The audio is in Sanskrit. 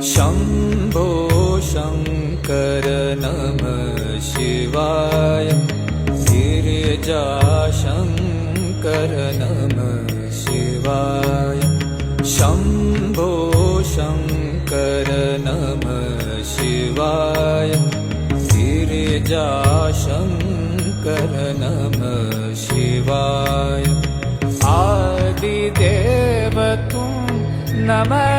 शम्भो शङ्कर नमः शिवाय गिरिजाशङ्कर नमः शिवाय शम्भो शङ्कर नमः शिवाय गिरिजाशङ्कर नमः शिवाय आदिदेव तुम नमः